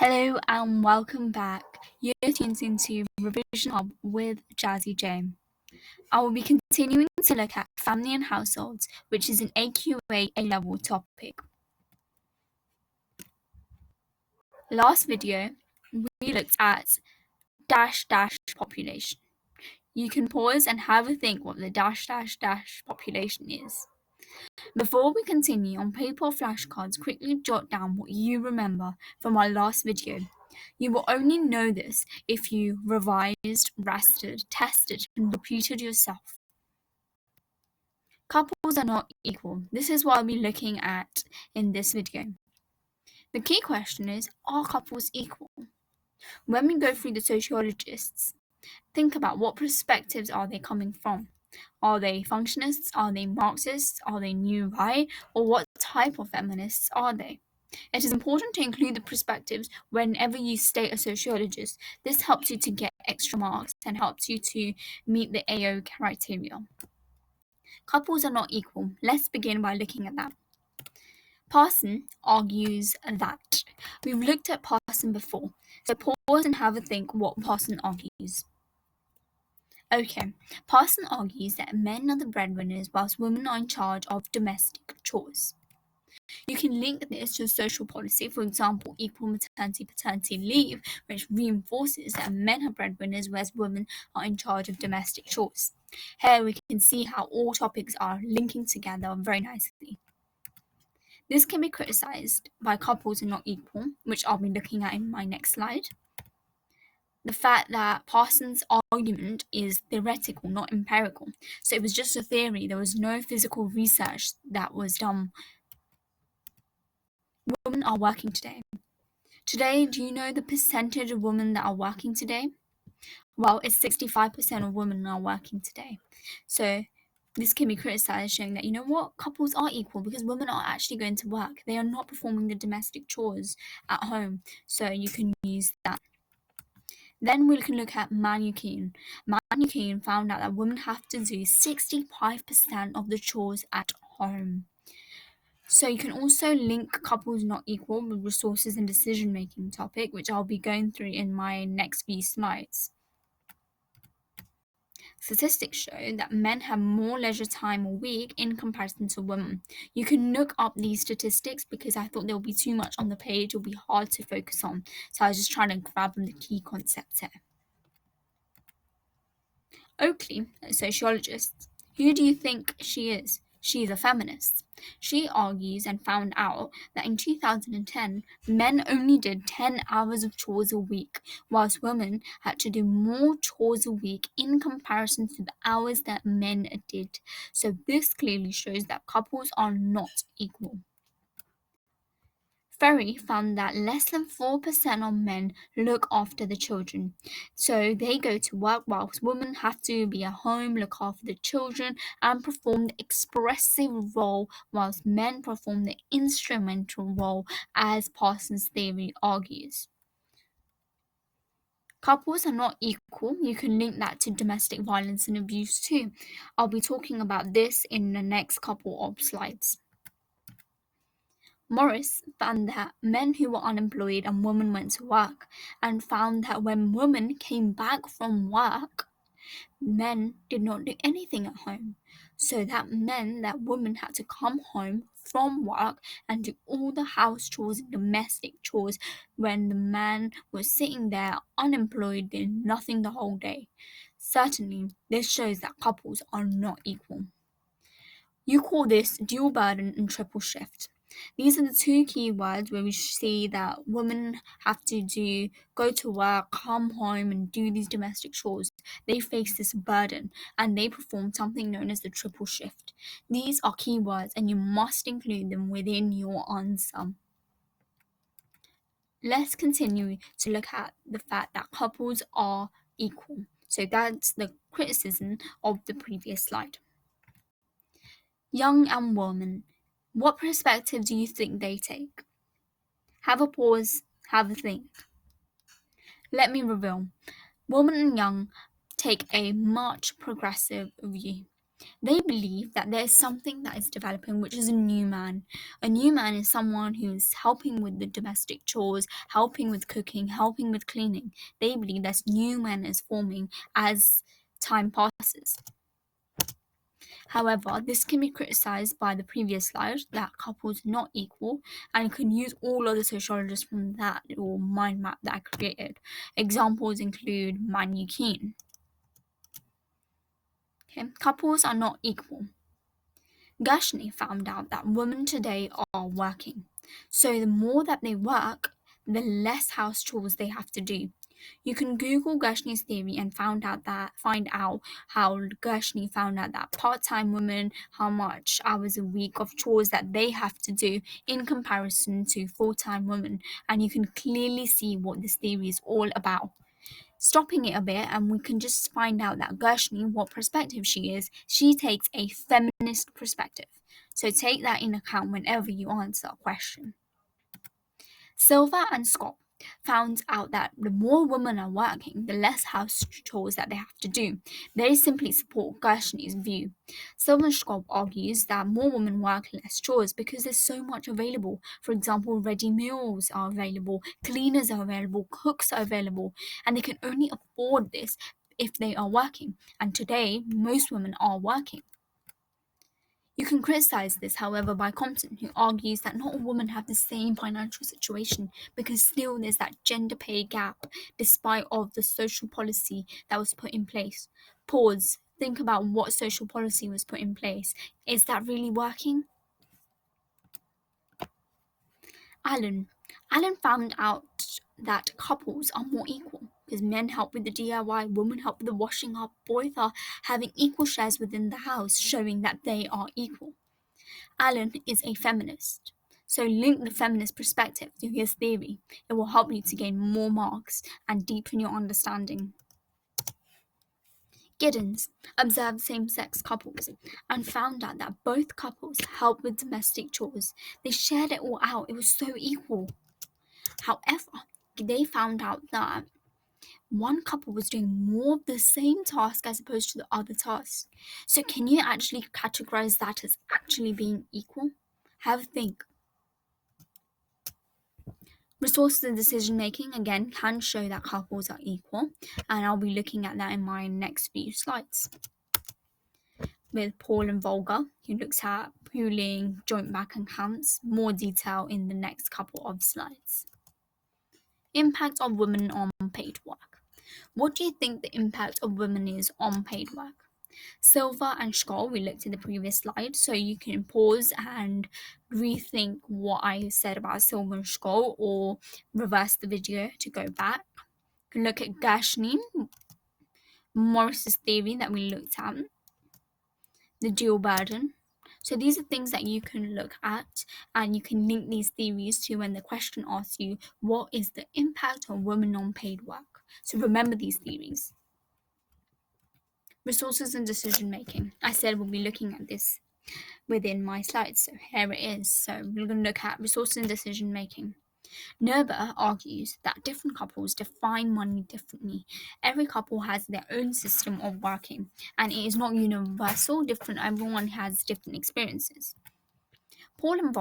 Hello and welcome back. You're tuned into Revision Hub with Jazzy J. I will be continuing to look at family and households, which is an AQA A-level topic. Last video, we looked at dash population. You can pause and have a think what the dash population is. Before we continue, on paper or flashcards, quickly jot down what you remember from our last video. You will only know this if you revised, rested, tested, and repeated yourself. Couples are not equal. This is what I'll be looking at in this video. The key question is, are couples equal? When we go through the sociologists, think about what perspectives are they coming from. Are they functionists? Are they Marxists? Are they New Right? Or what type of feminists are they? It is important to include the perspectives whenever you state a sociologist. This helps you to get extra marks and helps you to meet the AO criteria. Couples are not equal. Let's begin by looking at that. Parson argues that. We've looked at Parson before, so pause and have a think what Parson argues. Okay, Parson argues that men are the breadwinners whilst women are in charge of domestic chores. You can link this to social policy, for example, equal maternity-paternity leave, which reinforces that men are breadwinners whereas women are in charge of domestic chores. Here we can see how all topics are linking together very nicely. This can be criticized by couples are not equal, which I'll be looking at in my next slide. The fact that Parsons' argument is theoretical, not empirical. So it was just a theory. There was no physical research that was done. Women are working today. Today, do you know the percentage of women that are working today? Well, it's 65% of women are working today. So this can be criticized, showing that, you know what, couples are equal because women are actually going to work. They are not performing the domestic chores at home. So you can use that. Then we can look at Manukin. Manukin found out that women have to do 65% of the chores at home. So you can also link couples not equal with resources and decision-making topic, which I'll be going through in my next few slides. Statistics show that men have more leisure time a week in comparison to women. You can look up these statistics because I thought there will be too much on the page. It will be hard to focus on. So I was just trying to grab on the key concepts here. Oakley, a sociologist, who do you think she is? She is a feminist. She argues and found out that in 2010, men only did 10 hours of chores a week, whilst women had to do more chores a week in comparison to the hours that men did. So this clearly shows that couples are not equal. Ferry found that less than 4% of men look after the children. So they go to work whilst women have to be at home, look after the children, and perform the expressive role whilst men perform the instrumental role, as Parsons' theory argues. Couples are not equal. You can link that to domestic violence and abuse too. I'll be talking about this in the next couple of slides. Morris found that men who were unemployed and women went to work, and found that when women came back from work, men did not do anything at home. So that meant that women had to come home from work and do all the house chores and domestic chores when the man was sitting there unemployed doing nothing the whole day. Certainly, this shows that couples are not equal. You call this dual burden and triple shift. These are the two key words where we see that women have to go to work, come home, and do these domestic chores. They face this burden and they perform something known as the triple shift. These are key words and you must include them within your answer. Let's continue to look at the fact that couples are equal. So that's the criticism of the previous slide. Young and woman, what perspective do you think they take? Have a pause, have a think. Let me reveal. Woman and Young take a much progressive view. They believe that there's something that is developing, which is a new man. A new man is someone who's helping with the domestic chores, helping with cooking, helping with cleaning. They believe this new man is forming as time passes. However, this can be criticized by the previous slide that couples are not equal, and you can use all of the sociologists from that little mind map that I created. Examples include Manu Keen. Okay, couples are not equal. Gashni found out that women today are working. So the more that they work, the less house chores they have to do. You can Google Gershny's theory and find out how Gershny found out that part-time women, how much hours a week of chores that they have to do in comparison to full-time women, and you can clearly see what this theory is all about. Stopping it a bit, and we can just find out that Gershny, what perspective she is, she takes a feminist perspective. So take that in account whenever you answer a question. Silver and Scott found out that the more women are working, the less house chores that they have to do. They simply support Gershny's view. Silver and Scott argues that more women work less chores because there's so much available. For example, ready meals are available, cleaners are available, cooks are available, and they can only afford this if they are working. And today, most women are working. You can criticize this, however, by Compton, who argues that not all women have the same financial situation because still there's that gender pay gap despite of the social policy that was put in place. Pause. Think about what social policy was put in place. Is that really working? Alan found out that couples are more equal because men help with the DIY, women help with the washing up, both are having equal shares within the house, showing that they are equal. Alan is a feminist, so link the feminist perspective to his theory. It will help you to gain more marks and deepen your understanding. Giddens observed same-sex couples and found out that both couples help with domestic chores. They shared it all out. It was so equal. However, they found out that one couple was doing more of the same task as opposed to the other task. So can you actually categorize that as actually being equal? Have a think. Resources and decision making again can show that couples are equal, and I'll be looking at that in my next few slides. With Paul and Volga, who looks at pooling, joint bank accounts, more detail in the next couple of slides. Impact of women on paid work. What do you think the impact of women is on paid work? Silver and Skoll, we looked at the previous slide, so you can pause and rethink what I said about Silver and Skoll, or reverse the video to go back. You can look at Gershny, Morris's theory that we looked at, the dual burden. So these are things that you can look at, and you can link these theories to when the question asks you, what is the impact of women on paid work? So remember these theories. Resources and decision making. I said we'll be looking at this within my slides, so here it is. So we're going to look at resources and decision making. Nerber argues that different couples define money differently. Every couple has their own system of working, and it is not universal. Everyone has different experiences. Paul and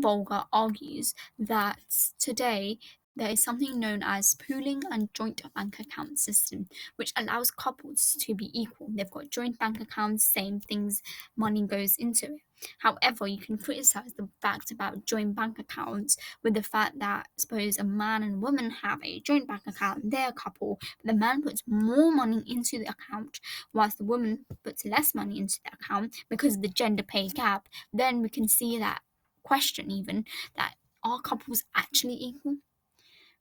Volga argues that today there is something known as pooling and joint bank account system, which allows couples to be equal. They've got joint bank accounts, same things, money goes into it. However, you can criticize the fact about joint bank accounts with the fact that suppose a man and woman have a joint bank account, they're a couple, but the man puts more money into the account whilst the woman puts less money into the account because of the gender pay gap. Then we can see that question even that are couples actually equal?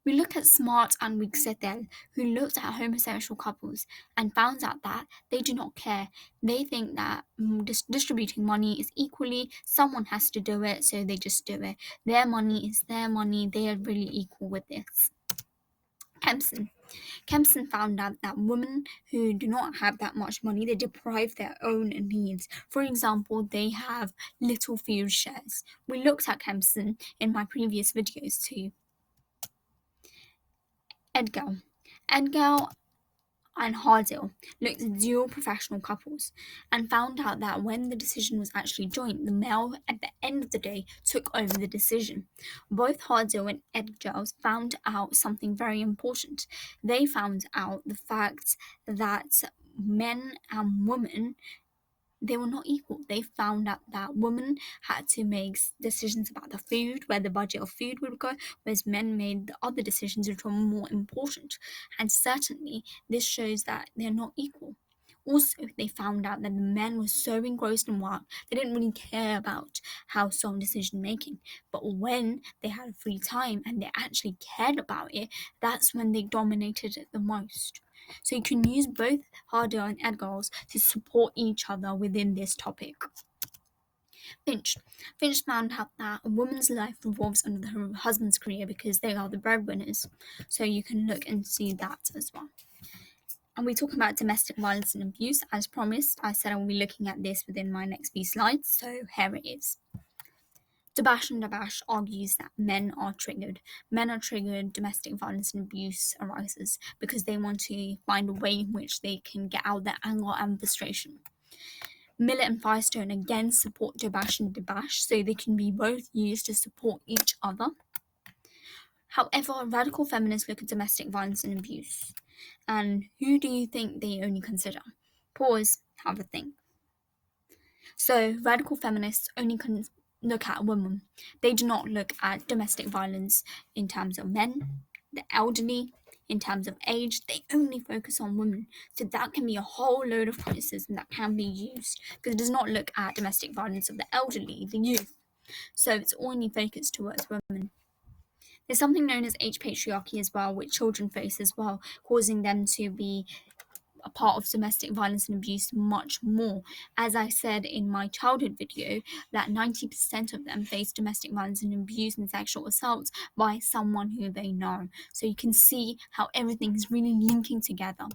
We look at Smart and Wigsetel, who looked at homosexual couples and found out that they do not care. They think that distributing money is equally, someone has to do it, so they just do it. Their money is their money, they are really equal with this. Kempson found out that women who do not have that much money, they deprive their own needs. For example, they have little food shares. We looked at Kempson in my previous videos too. Edgar and Hardale looked at dual professional couples and found out that when the decision was actually joint, the male at the end of the day took over the decision. Both Hardale and Edgels found out something very important. They found out the fact that men and women, they were not equal. They found out that women had to make decisions about the food, where the budget of food would go, whereas men made the other decisions which were more important. And certainly, this shows that they're not equal. Also, they found out that the men were so engrossed in work, they didn't really care about household decision making. But when they had free time and they actually cared about it, that's when they dominated it the most. So you can use both Harder and Edgars to support each other within this topic. Finch. Finch found out that a woman's life revolves under her husband's career because they are the breadwinners. So you can look and see that as well. And we talk about domestic violence and abuse. As promised, I said I will be looking at this within my next few slides, so here it is. Dabash and Dabash argues that men are triggered. Men are triggered, domestic violence and abuse arises because they want to find a way in which they can get out their anger and frustration. Millet and Firestone again support Dabash and Dabash, so they can be both used to support each other. However, radical feminists look at domestic violence and abuse. And who do you think they only consider? Pause, have a think. So, radical feminists only look at women. They do not look at domestic violence in terms of men, the elderly, in terms of age. They only focus on women. So that can be a whole load of criticism that can be used, because it does not look at domestic violence of the elderly, the youth. So it's only focused towards women. There's something known as age patriarchy as well, which children face as well, causing them to be a part of domestic violence and abuse much more. As I said in my childhood video, that 90% of them face domestic violence and abuse and sexual assaults by someone who they know. So you can see how everything is really linking together.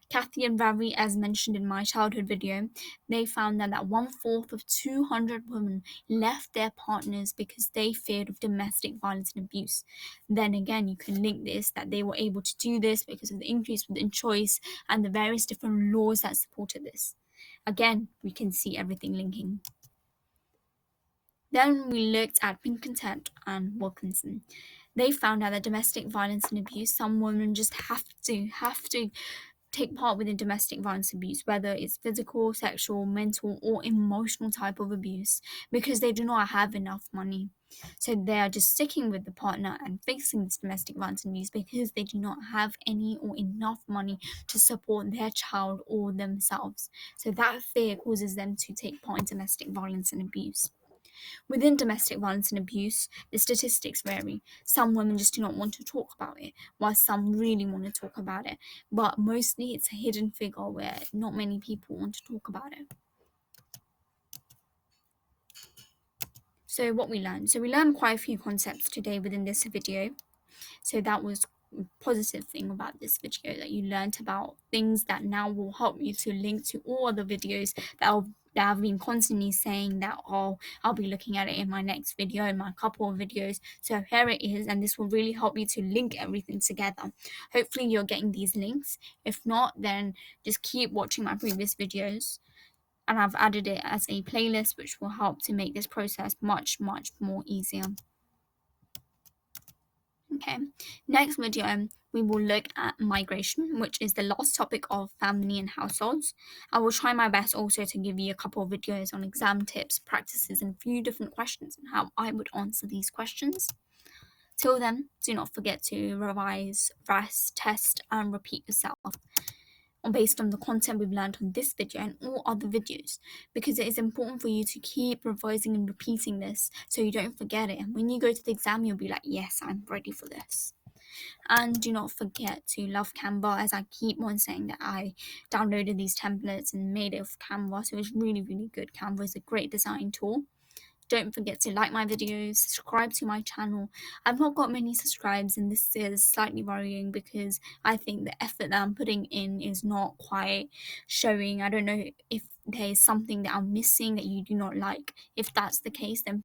Kathy and Ravi, as mentioned in my childhood video, they found that 1/4 of 200 women left their partners because they feared of domestic violence and abuse. Then again, you can link this that they were able to do this because of the increase within choice and the various different laws that supported this. Again, we can see everything linking. Then we looked at Pinkerton and Wilkinson. They found out that domestic violence and abuse, some women just have to take part within domestic violence abuse, whether it's physical, sexual, mental, or emotional type of abuse, because they do not have enough money. So they are just sticking with the partner and facing this domestic violence abuse because they do not have any or enough money to support their child or themselves. So that fear causes them to take part in domestic violence and abuse. Within domestic violence and abuse, the statistics vary. Some women just do not want to talk about it, while some really want to talk about it. But mostly it's a hidden figure where not many people want to talk about it. So what we learned. So we learned quite a few concepts today within this video. So that was a positive thing about this video, that you learned about things that now will help you to link to all other videos that I've been constantly saying that I'll be looking at it in my next video, in my couple of videos. So here it is, and this will really help you to link everything together. Hopefully you're getting these links. If not, then just keep watching my previous videos, and I've added it as a playlist which will help to make this process much more easier. Okay, next video we will look at migration, which is the last topic of family and households. I will try my best also to give you a couple of videos on exam tips, practices, and a few different questions and how I would answer these questions. Till then, do not forget to revise, rest, test, and repeat yourself based on the content we've learned on this video and all other videos, because it is important for you to keep revising and repeating this so you don't forget it, and when you go to the exam you'll be like, yes, I'm ready for this. And do not forget to love Canva, as I keep on saying that I downloaded these templates and made it with Canva, so it's really good. Canva is a great design tool. Don't forget to like my videos, subscribe to my channel. I've not got many subscribes, and this is slightly worrying because I think the effort that I'm putting in is not quite showing. I don't know if there's something that I'm missing that you do not like. If that's the case, then